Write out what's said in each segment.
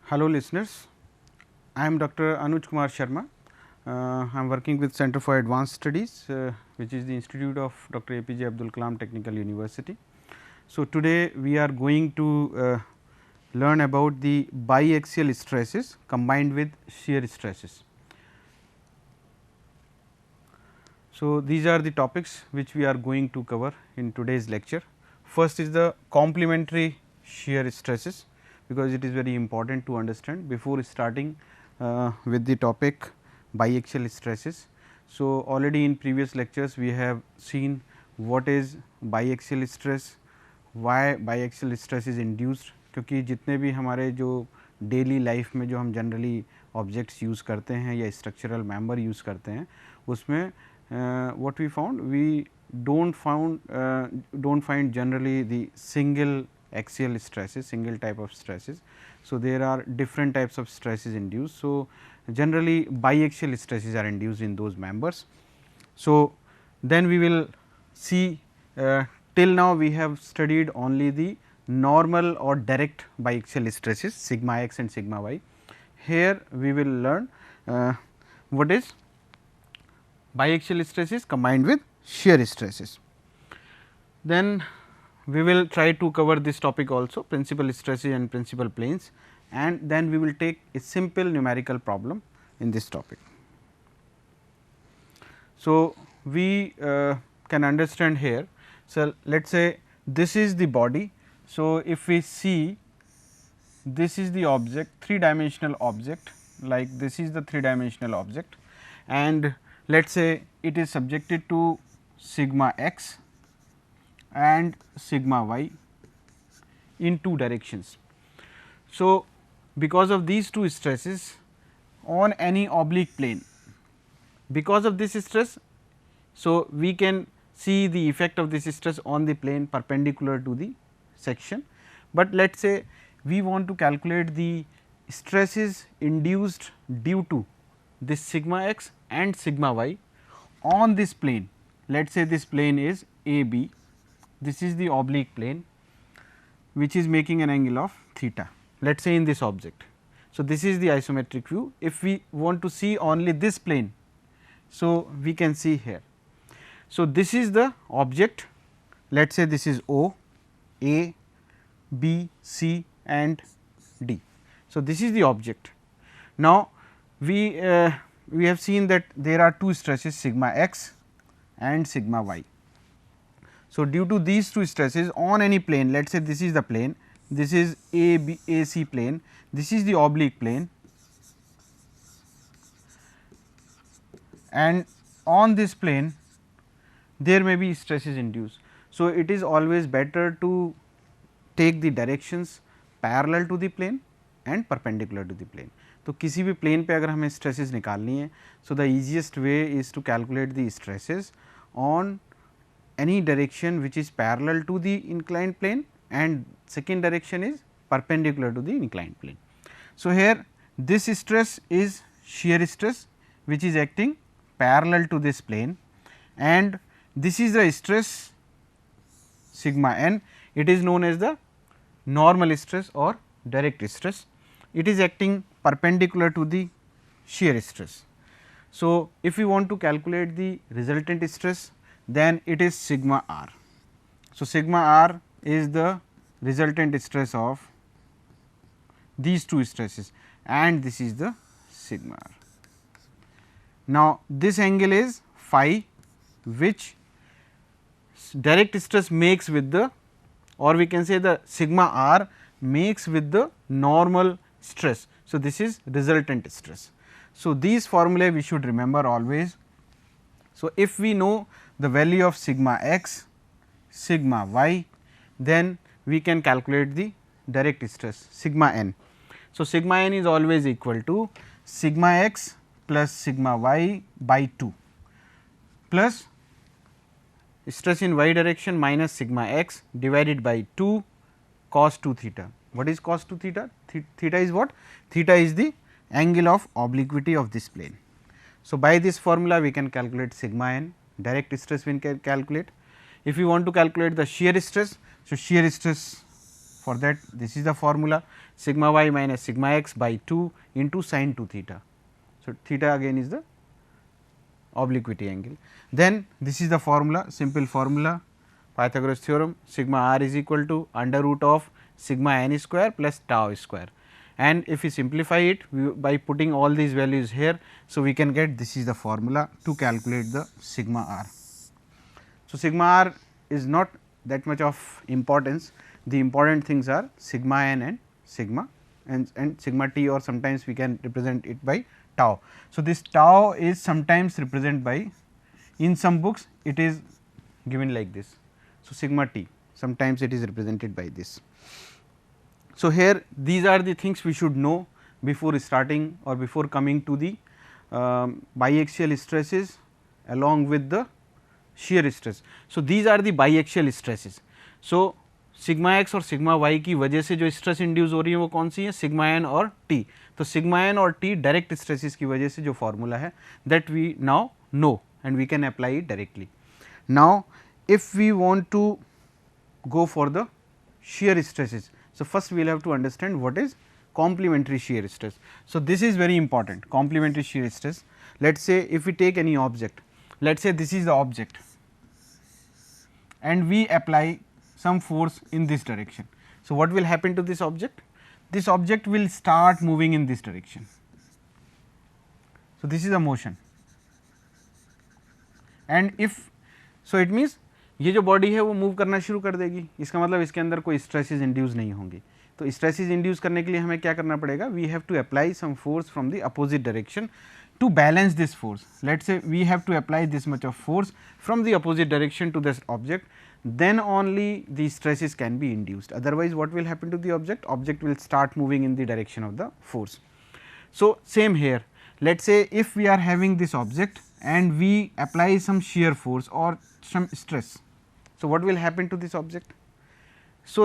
Hello listeners, I am Dr. Anuj Kumar Sharma. I am working with Center for Advanced Studies, which is the institute of Dr. APJ Abdul Kalam Technical University. So, today we are going to learn about the biaxial stresses combined with shear stresses. So, these are the topics which we are going to cover in today's lecture. First is the complementary shear stresses, because it is very important to understand before starting with the topic biaxial stresses. So, already in previous lectures we have seen what is biaxial stress, why biaxial stress is induced, क्योंकि जितने भी हमारे जो daily life में जो हम generally objects use करते हैं या स्ट्रक्चरल मेंबर यूज़ करते हैं उसमें what we found, we don't find generally the single axial stresses, single type of stresses. So, there are different types of stresses induced. So, generally biaxial stresses are induced in those members. So, then we will see till now we have studied only the normal or direct biaxial stresses sigma x and sigma y. Here we will learn what is biaxial stresses combined with shear stresses. Then we will try to cover this topic also, principal stresses and principal planes, and then we will take a simple numerical problem in this topic. So, we can understand here. So, let us say this is the body. So, if we see this is the object, 3-dimensional object, like this is the 3-dimensional object, and let us say it is subjected to sigma x and sigma y in two directions. So, because of these two stresses on any oblique plane, because of this stress, so we can see the effect of this stress on the plane perpendicular to the section. But let us say we want to calculate the stresses induced due to this sigma x and sigma y on this plane. Let us say this plane is AB, this is the oblique plane which is making an angle of theta, let us say in this object. So, this is the isometric view. If we want to see only this plane, so we can see here. So, this is the object, let us say this is O, A, B, C and D. So, this is the object. Now, we have seen that there are two stresses sigma x and sigma y. So, due to these two stresses on any plane, let us say this is the plane, this is AC plane, this is the oblique plane, and on this plane there may be stresses induced. So, it is always better to take the directions parallel to the plane and perpendicular to the plane. तो किसी भी plane पे अगर हमें stresses निकालनी है, so the easiest way is to calculate the stresses on any direction which is parallel to the inclined plane, and second direction is perpendicular to the inclined plane. So, here this stress is shear stress which is acting parallel to this plane, and this is the stress sigma n, it is known as the normal stress or direct stress, it is acting perpendicular to the shear stress. So, if we want to calculate the resultant stress, then it is sigma r. So, sigma r is the resultant stress of these two stresses, and this is the sigma r. Now, this angle is phi, which direct stress makes with the, or we can say the sigma r makes with the normal stress. So, this is resultant stress. So, these formulae we should remember always. So, if we know the value of sigma x, sigma y, then we can calculate the direct stress sigma n. So, sigma n is always equal to sigma x plus sigma y by 2 plus stress in y direction minus sigma x divided by 2 cos 2 theta. What is cos 2 theta? Theta is what? Theta is the angle of obliquity of this plane. So, by this formula we can calculate sigma n, direct stress we can calculate. If we want to calculate the shear stress, so shear stress, for that this is the formula, sigma y minus sigma x by 2 into sin 2 theta. So, theta again is the obliquity angle. Then this is the formula, simple formula, Pythagoras theorem, sigma r is equal to under root of sigma n square plus tau square, and if we simplify it by putting all these values here. So, we can get this is the formula to calculate the sigma r. So, sigma r is not that much of importance, the important things are sigma n and sigma and sigma t, or sometimes we can represent it by tau. So, this tau is sometimes represented by, in some books it is given like this. So, sigma t sometimes it is represented by this. So, here these are the things we should know before starting or before coming to the biaxial stresses along with the shear stress. So, these are the biaxial stresses. So, sigma x और sigma y की वजह से जो stress induce हो रही है वो कौन सी है, सिग्मा n और t. तो सिग्मा n और t डायरेक्ट स्ट्रेसेस की वजह से जो फॉर्मूला है that we now know and we can apply it directly. Now if we want to go for the shear stresses. So, first we will have to understand what is complementary shear stress. So, this is very important, complementary shear stress. Let us say if we take any object, let us say this is the object and we apply some force in this direction. So, what will happen to this object? This object will start moving in this direction. So, this is a motion and if, so it means ये जो body है वो move करना शुरू कर देगी, इसका मतलब इसके अंदर कोई स्ट्रेसेस इंड्यूस नहीं होंगी. तो स्ट्रेसेस इंड्यूस करने के लिए हमें क्या करना पड़ेगा, we have to apply some force from the opposite direction to balance this force. Let us say we have to apply this much of force from the opposite direction to this object, then only the stresses can be induced. Otherwise, what will happen to the object? Object will start moving in the direction of the force. So, same here, let us say if we are having this object and we apply some shear force or some stress. So, what will happen to this object? So,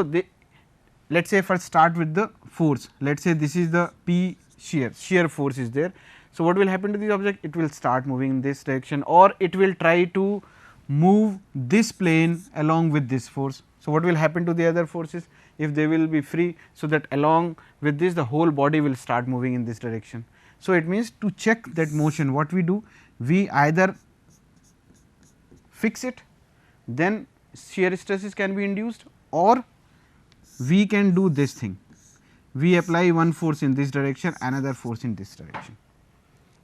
let us say first start with the force, let us say this is the P shear force is there. So, what will happen to the object? It will start moving in this direction or it will try to move this plane along with this force. So, what will happen to the other forces if they will be free? So, that along with this the whole body will start moving in this direction. So, it means to check that motion what we do, we either fix it, then shear stresses can be induced, or we can do this thing, we apply one force in this direction, another force in this direction.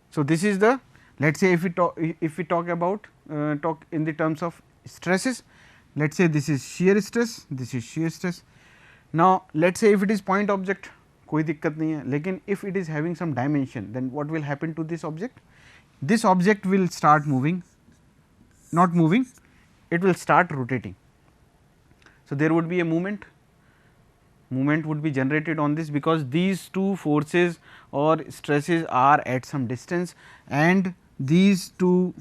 So, this is the, let us say if we talk about talk in the terms of stresses, let us say this is shear stress, this is shear stress. Now, let us say if it is point object कोई दिक्कत नहीं है, लेकिन if it is having some dimension, then what will happen to this object? This object will start moving, not moving, it will start rotating. So, there would be a movement would be generated on this, because these two forces or stresses are at some distance and these two,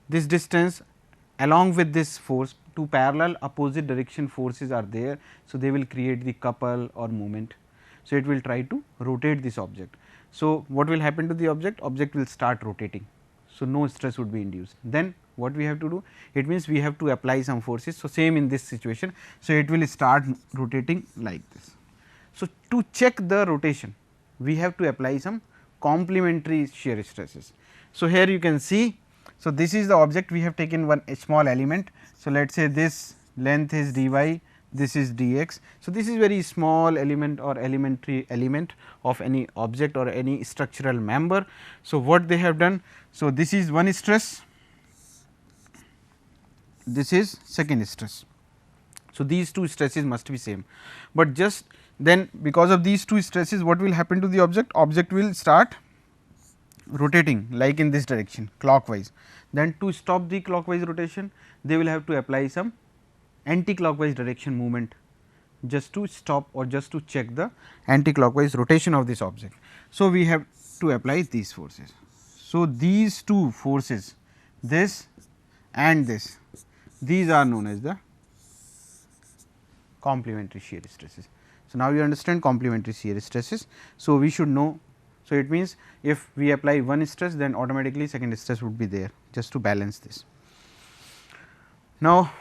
this distance along with this force, two parallel opposite direction forces are there. So, they will create the couple or movement. So, it will try to rotate this object. So, what will happen to the object? Object will start rotating. So, no stress would be induced. Then what we have to do? It means we have to apply some forces. So, same in this situation. So, it will start rotating like this. So, to check the rotation, we have to apply some complementary shear stresses. So, here you can see. So, this is the object, we have taken one small element. So, let us say this length is dy, this is dx. So, this is very small element or elementary element of any object or any structural member. So, what they have done? So, this is one stress, this is second stress. So, these two stresses must be same, but just then because of these two stresses what will happen to the object? Object will start rotating like in this direction clockwise. Then to stop the clockwise rotation, they will have to apply some anti-clockwise direction movement just to stop or just to check the anti-clockwise rotation of this object. So, we have to apply these forces. So, these two forces, this and this, these are known as the complementary shear stresses. So, now you understand complementary shear stresses. So, we should know. So, it means if we apply one stress, then automatically second stress would be there just to balance this. Now,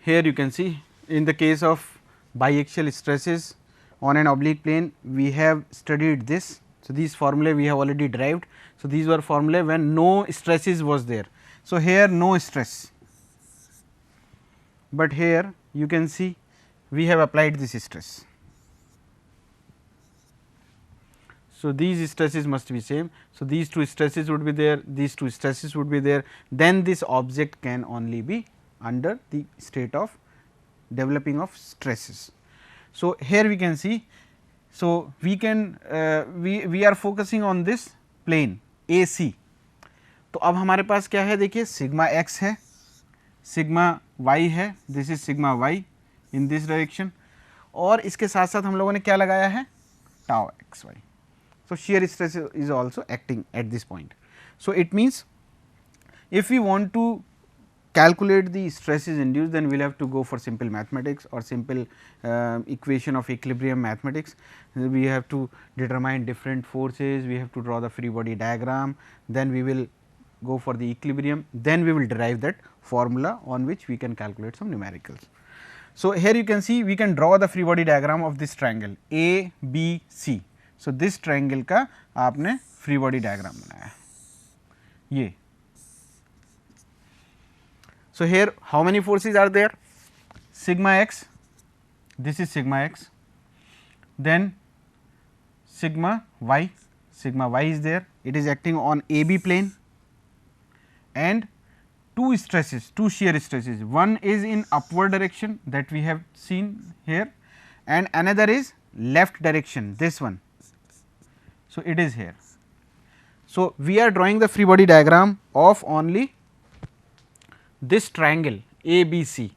here you can see in the case of biaxial stresses, on an oblique plane we have studied this. So, these formulae we have already derived. So, these were formulae when no stresses was there. So, here no stress, but here you can see we have applied this stress. So, these stresses must be same. So, these two stresses would be there, these two stresses would be there, then this object can only be under the state of developing of stresses. So, here we can see. So, we can we are focusing on this plane AC. तो अब हमारे पास क्या है, देखिए sigma x है, sigma y है, this is sigma y in this direction, और इसके साथ साथ हम लोगों ने क्या लगाया है, tau x y. So, shear stress is also acting at this point. So, it means if we want to calculate the stresses induced, then we will have to go for simple mathematics or simple equation of equilibrium mathematics. We have to determine different forces, we have to draw the free body diagram, then we will go for the equilibrium, then we will derive that formula on which we can calculate some numericals. So, here you can see we can draw the free body diagram of this triangle A B C. So, this triangle का आपने free body diagram बनाया ये. So, here how many forces are there? Sigma x, this is sigma x, then sigma y is there, it is acting on AB plane, and two stresses, two shear stresses, one is in upward direction that we have seen here, and another is left direction, this one. So, it is here. So, we are drawing the free body diagram of only this triangle ABC.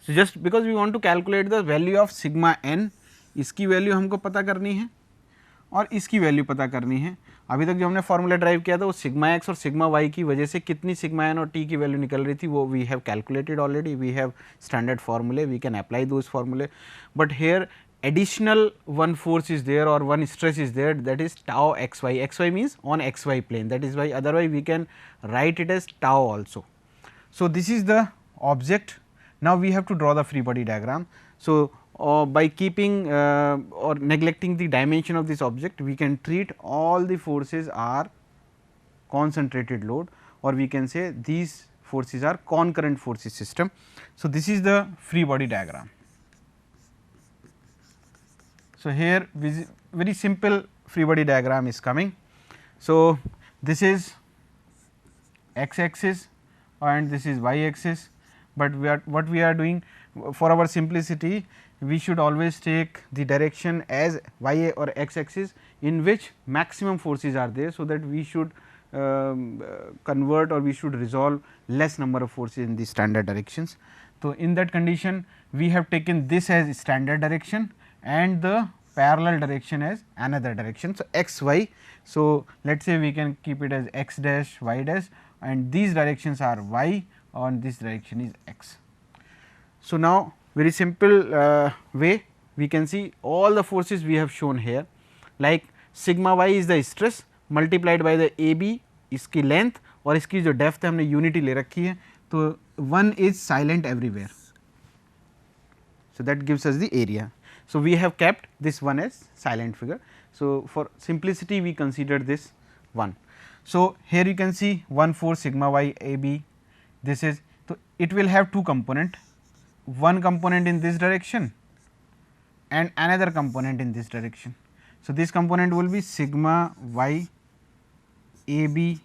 So, just because we want to calculate the value of sigma n, इसकी value हमको पता करनी है और इसकी value पता करनी है. अभी तक जो हमने फॉर्मूला ड्राइव किया था वो सिग्मा एक्स और सिग्मा वाई की वजह से कितनी सिग्मा एन और टी की वैल्यू निकल रही थी वो we have calculated already, we have standard फॉर्मूले, वी कैन अप्लाई दोज फॉर्मूले. But here additional one force is there or one stress is there, that is tau xy, xy means on xy plane, that is why otherwise we can write it as tau also. So, this is the object. Now, we have to draw the free body diagram. So, by keeping or neglecting the dimension of this object, we can treat all the forces are concentrated load, or we can say these forces are concurrent forces system. So, this is the free body diagram. So, here very simple free body diagram is coming. So, this is x axis and this is y axis, but what we are doing for our simplicity, we should always take the direction as y or x axis in which maximum forces are there. So, that we should convert or we should resolve less number of forces in the standard directions. So, in that condition we have taken this as standard direction and the parallel direction as another direction. So, x y. So, let us say we can keep it as x dash y dash and these directions are y and this direction is x. So, now very simple way we can see all the forces we have shown here, like sigma y is the stress multiplied by the a b, इसकी length और इसकी जो depth है हमने unity ले रखी है, तो 1 is silent everywhere. So, that gives us the area. So, we have kept this one as silent figure. So, for simplicity we consider this one. So, here you can see 1 4 sigma y a b, this is, so it will have two component, one component in this direction and another component in this direction. So, this component will be sigma y a b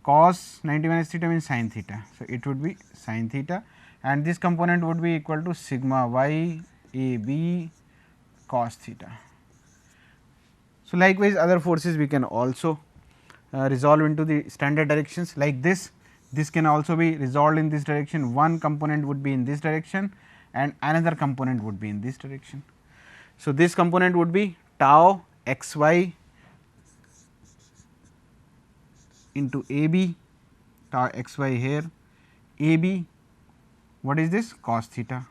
cos 90 minus theta means sin theta. So, it would be sin theta and this component would be equal to sigma y a b cos theta. So, likewise other forces we can also resolve into the standard directions like this. This can also be resolved in this direction, one component would be in this direction and another component would be in this direction. So, this component would be tau x y into a b, tau x y here, a b, what is this, cos theta,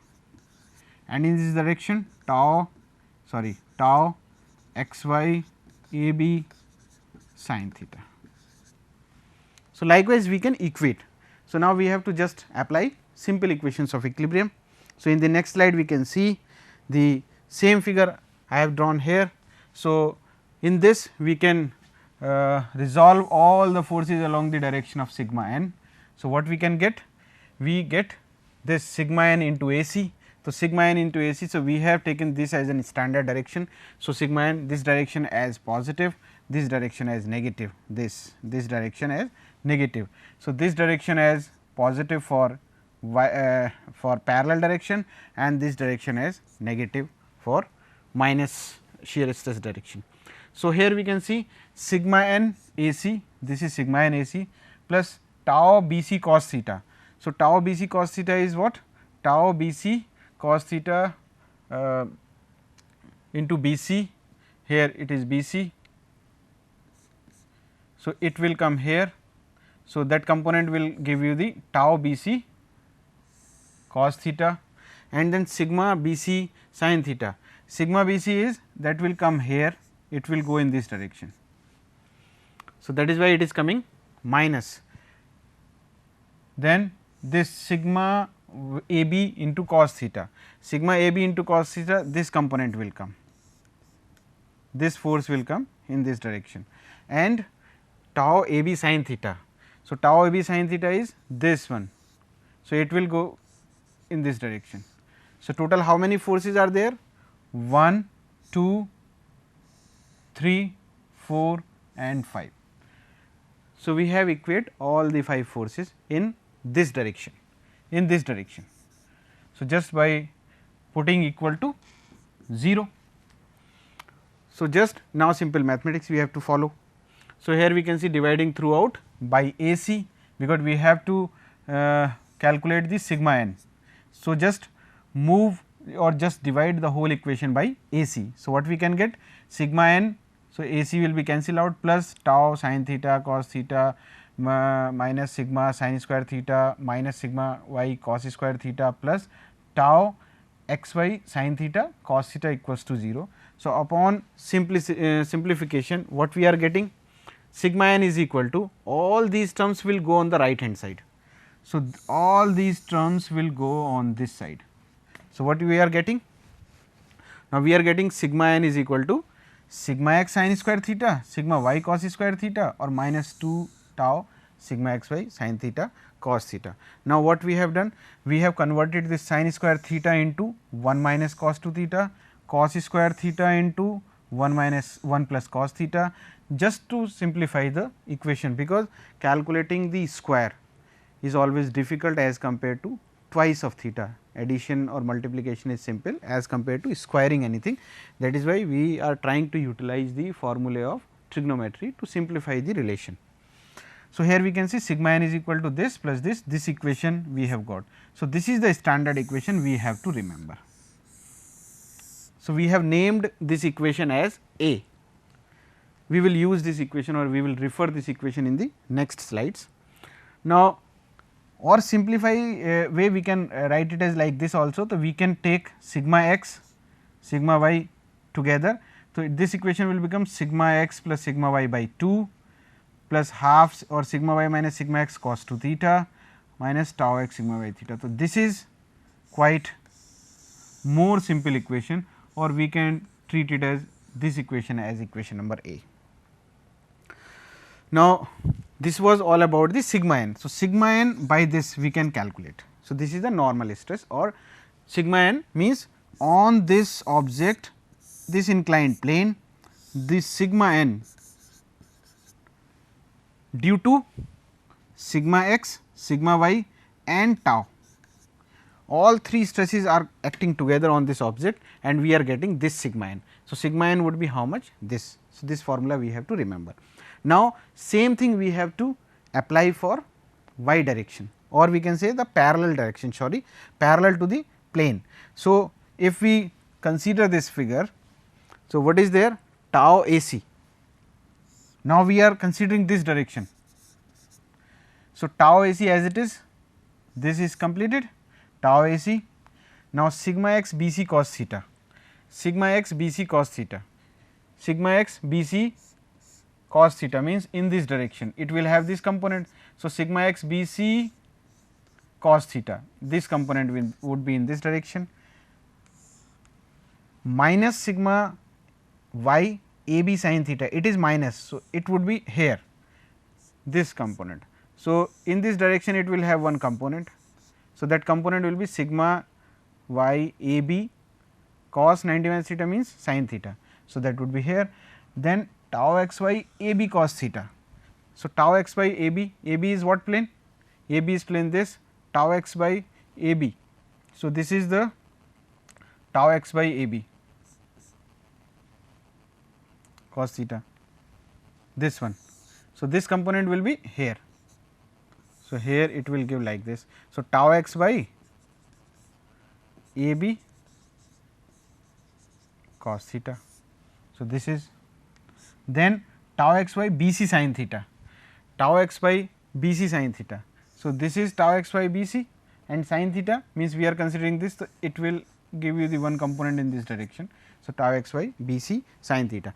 and in this direction tau x y a b sin theta. So, likewise we can equate. So, now we have to just apply simple equations of equilibrium. So, in the next slide we can see The same figure I have drawn here. So, in this we can resolve all the forces along the direction of sigma n. So, what we can get? We get this sigma n into A c. So, sigma n into A c. So, we have taken this as a standard direction. So, sigma n this direction as positive, this direction as negative, this direction as negative. So, this direction as positive for for parallel direction and this direction as negative for minus shear stress direction. So, here we can see sigma n A c, this is sigma n A c plus tau B c cos theta. So, tau B c cos theta is what? Tau B c cos theta into B c, here it is B c. So, it will come here. So, that component will give you the tau B c cos theta and then sigma B c sin theta. Sigma B c is that will come here, it will go in this direction. So, that is why it is coming minus. Then this sigma A b into cos theta, sigma A b into cos theta, this component will come, this force will come in this direction and tau A b sin theta. So, tau A b sin theta is this one. So, it will go in this direction. So, total how many forces are there? 1, 2, 3, 4 and 5. So, we have equate all the 5 forces in this direction, in this direction. So, just by putting equal to 0. So, just now simple mathematics we have to follow. So, here we can see dividing throughout by A c, because we have to calculate the sigma n. So, just move or just divide the whole equation by A c. So, what we can get? Sigma n, so A c will be cancelled out plus tau sin theta cos theta minus sigma sin square theta minus sigma y cos square theta plus tau x y sin theta cos theta equals to 0. So, upon simplification what we are getting? Sigma n is equal to, all these terms will go on the right hand side. So, all these terms will go on this side. So, what we are getting? Now, we are getting sigma n is equal to sigma x sin square theta, sigma y cos square theta or minus 2 tau sigma x y sin theta cos theta. Now, what we have done? We have converted this sin square theta into 1 minus cos 2 theta, cos square theta into 1 minus 1 plus cos theta, just to simplify the equation, because calculating the square is always difficult as compared to twice of theta. Addition or multiplication is simple as compared to squaring anything. That is why we are trying to utilize the formulae of trigonometry to simplify the relation. So, here we can see sigma n is equal to this plus this equation we have got. So, this is the standard equation we have to remember. So, we have named this equation as A. We will use this equation or we will refer this equation in the next slides. Now, or simplify way we can write it as like this also. So, we can take sigma x, sigma y together. So, this equation will become sigma x plus sigma y by 2 plus half or sigma y minus sigma x cos 2 theta minus tau x sigma y theta. So, this is quite more simple equation, or we can treat it as this equation as equation number A. Now, this was all about the sigma n. So, sigma n by this we can calculate. So, this is the normal stress, or sigma n means on this object, this inclined plane, this sigma n due to sigma x, sigma y and tau. All three stresses are acting together on this object and we are getting this sigma n. So, sigma n would be how much? This. So, this formula we have to remember. Now, same thing we have to apply for y direction, or we can say the parallel direction, sorry, parallel to the plane. So, if we consider this figure, so what is there? Tau A c. Now, we are considering this direction. So, tau A c as it is, this is completed, tau A c. Now, sigma x B c cos theta, sigma x B c cos theta, sigma x B c cos theta means in this direction it will have this component. So, sigma x B c cos theta, this component would be in this direction. minus sigma y AB sin theta, it is minus. So, it would be here this component. So, in this direction it will have one component. So, that component will be sigma y AB cos 90 minus theta means sin theta. So, that would be here. Then tau x y AB cos theta. So, tau x by AB, AB is what plane? AB is plane this, tau x by AB. So, this is the tau x by AB cos theta, this one. So, this component will be here. So, here it will give like this. So, tau x by AB cos theta. So, this is then tau x by BC sin theta, tau x by BC sin theta. So, this is tau x by BC and sin theta means we are considering this, so it will give you the one component in this direction. So, tau x by BC sin theta.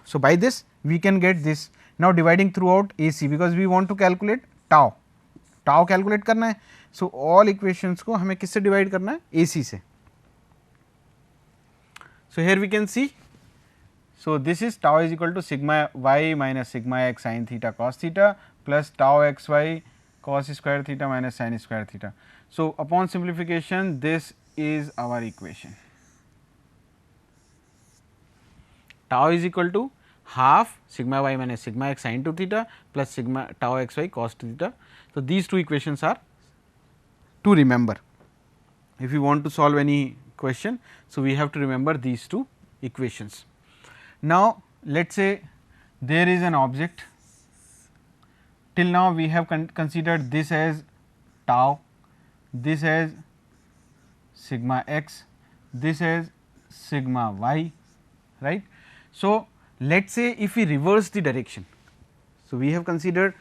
So, by this we can get this. Now, dividing throughout AC because we want to calculate tau, tau calculate करना है. So, all equations को हमें किससे divide करना है? AC से. So, here we can see. So, this is tau is equal to sigma y minus sigma x sin theta cos theta plus tau x y cos square theta minus sin square theta. So, upon simplification this is our equation. Tau is equal to half sigma y minus sigma x sin 2 theta plus sigma tau x y cos 2 theta. So, these two equations are to remember if you want to solve any question. So, we have to remember these two equations. Now, let us say there is an object, till now we have considered this as tau, this as sigma x, this as sigma y, right. So, let us say if we reverse the direction. So, we have considered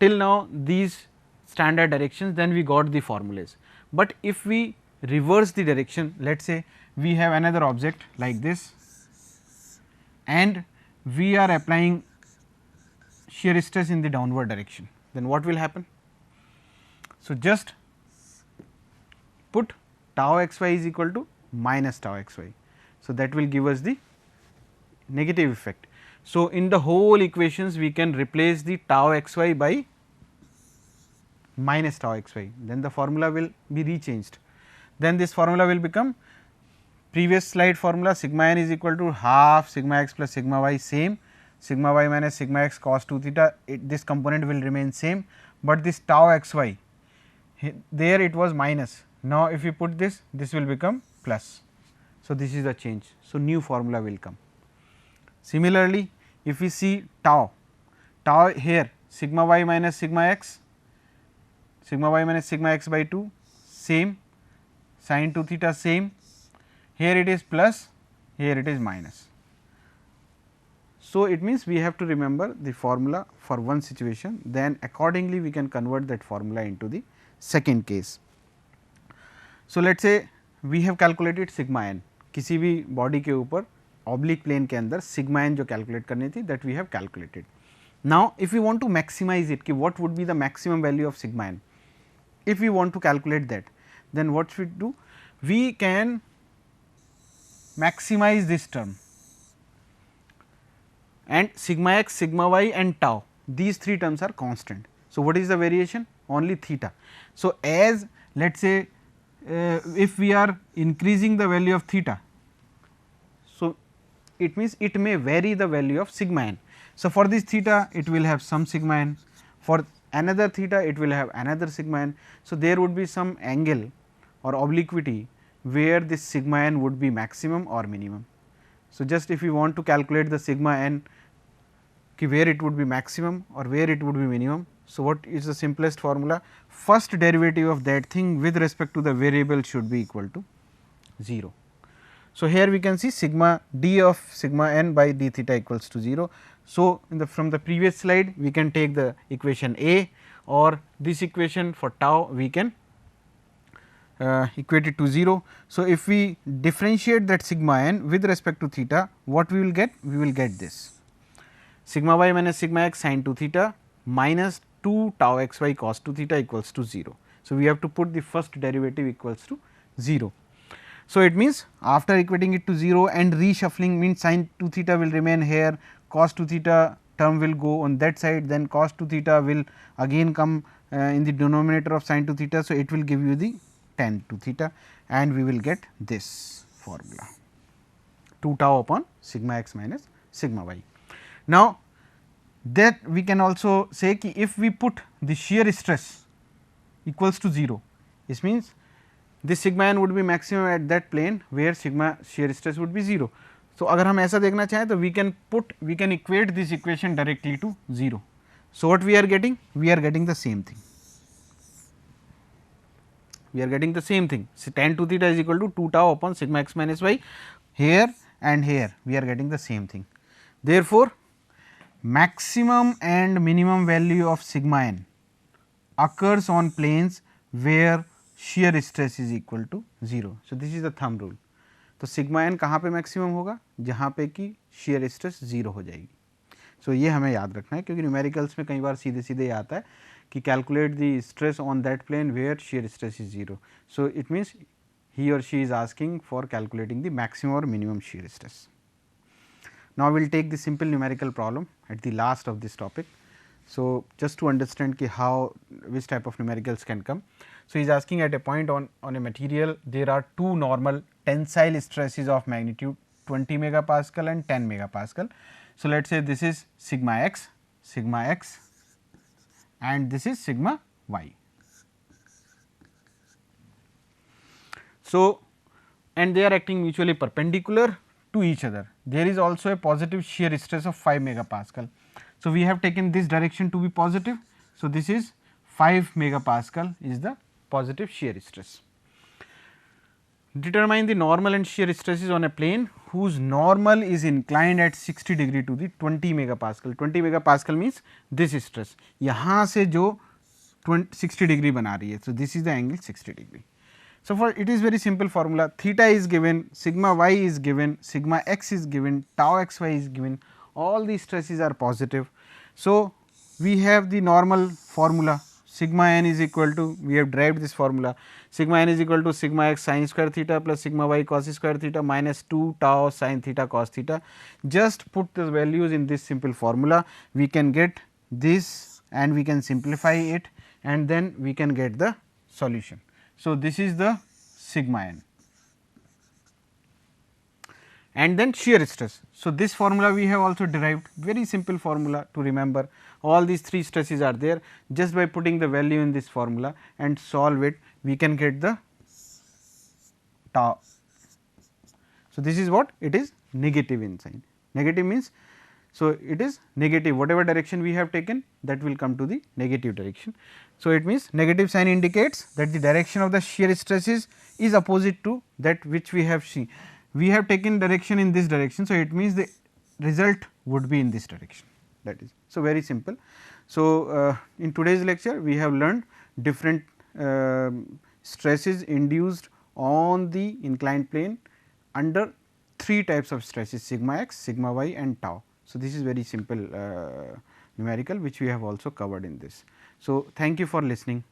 till now these standard directions, then we got the formulas, but if we reverse the direction, let us say we have another object like this and we are applying shear stress in the downward direction, then what will happen? So, just put tau x y is equal to minus tau x y. So, that will give us the negative effect. So, in the whole equations we can replace the tau x y by minus tau x y, then the formula will be rechanged. Then this formula will become previous slide formula sigma n is equal to half sigma x plus sigma y, same sigma y minus sigma x cos 2 theta, this component will remain same, but this tau x y there it was minus. Now, if you put this, this will become plus. So, this is the change. So, new formula will come. Similarly, if we see tau here sigma y minus sigma x, sigma y minus sigma x by 2 same, sin 2 theta same, here it is plus, here it is minus. So, it means we have to remember the formula for one situation, then accordingly we can convert that formula into the second case. So, let us say we have calculated sigma n, किसी भी body के ऊपर oblique plane के अंदर sigma n जो calculate करनी थी, that we have calculated. Now, if we want to maximize it, कि what would be the maximum value of sigma n, if we want to calculate that, then what should we do? We can maximize this term and sigma x, sigma y and tau, these three terms are constant. So, what is the variation? Only theta. So, as let us say if we are increasing the value of theta, so it means it may vary the value of sigma n. So, for this theta it will have some sigma n, for another theta it will have another sigma n. So, there would be some angle or obliquity where this sigma n would be maximum or minimum. So, just if you want to calculate the sigma n, where it would be maximum or where it would be minimum. So, what is the simplest formula? First derivative of that thing with respect to the variable should be equal to 0. So, here we can see sigma d of sigma n by d theta equals to 0. So, in the from the previous slide we can take the equation A, or this equation for tau we can equate it to 0. So, if we differentiate that sigma n with respect to theta, what we will get? We will get this sigma y minus sigma x sin 2 theta minus 2 tau x y cos 2 theta equals to 0. So, we have to put the first derivative equals to 0. So, it means after equating it to 0 and reshuffling means sin 2 theta will remain here, cos 2 theta term will go on that side, then cos 2 theta will again come in the denominator of sin 2 theta. So, it will give you the tan 2 theta and we will get this formula 2 tau upon sigma x minus sigma y. Now, that we can also say ki if we put the shear stress equals to 0, this means this sigma n would be maximum at that plane where sigma shear stress would be 0. So, अगर हम ऐसा देखना चाहें तो we can equate this equation directly to 0. So, what we are getting? We are getting the same thing. We are getting the same thing. So, tan 2 theta is equal to 2 tau upon sigma x minus y, here and here we are getting the same thing. Therefore, maximum and minimum value of sigma n occurs on planes where shear stress is equal to 0. So, this is the thumb rule. तो sigma N कहाँ पे maximum होगा? जहाँ पे कि shear stress 0 हो जाएगी. So, ये हमें याद रखना है क्योंकि न्यूमेरिकल्स में कई बार सीधे सीधे आता है कि calculate the stress on that plane where shear stress is 0. So, it means he or she is asking for calculating the maximum or minimum shear stress. Now, we will take the simple numerical problem at the last of this topic. So, just to understand ki how which type of numericals can come. So, he is asking at a point on a material there are two normal tensile stresses of magnitude 20 megapascal and 10 megapascal. So, let us say this is sigma x and this is sigma y. So, and they are acting mutually perpendicular to each other. There is also a positive shear stress of 5 megapascal. So, we have taken this direction to be positive. So, this is 5 megapascal is the positive shear stress. Determine the normal and shear stresses on a plane whose normal is inclined at 60 degree to the 20 megapascal. 20 megapascal means this stress. यहाँ से जो 60 degree बना रही है. So, this is the angle 60 degree. So, for it is very simple formula, theta is given, sigma y is given, sigma x is given, tau x y is given, all these stresses are positive. So, we have the normal formula, sigma n is equal to, we have derived this formula, sigma n is equal to sigma x sin square theta plus sigma y cos square theta minus 2 tau sin theta cos theta. Just put the values in this simple formula, we can get this and we can simplify it and then we can get the solution. So, this is the sigma n and then shear stress. So, this formula we have also derived, very simple formula to remember, all these three stresses are there, just by putting the value in this formula and solve it we can get the tau. So, this is what it is, negative in sign, negative means, so it is negative, whatever direction we have taken that will come to the negative direction. So, it means negative sign indicates that the direction of the shear stresses is opposite to that which we have seen. We have taken direction in this direction. So, it means the result would be in this direction, that is. So, very simple. So, in today's lecture we have learned different stresses induced on the inclined plane under three types of stresses, sigma x, sigma y and tau. So, this is very simple numerical which we have also covered in this. So, thank you for listening.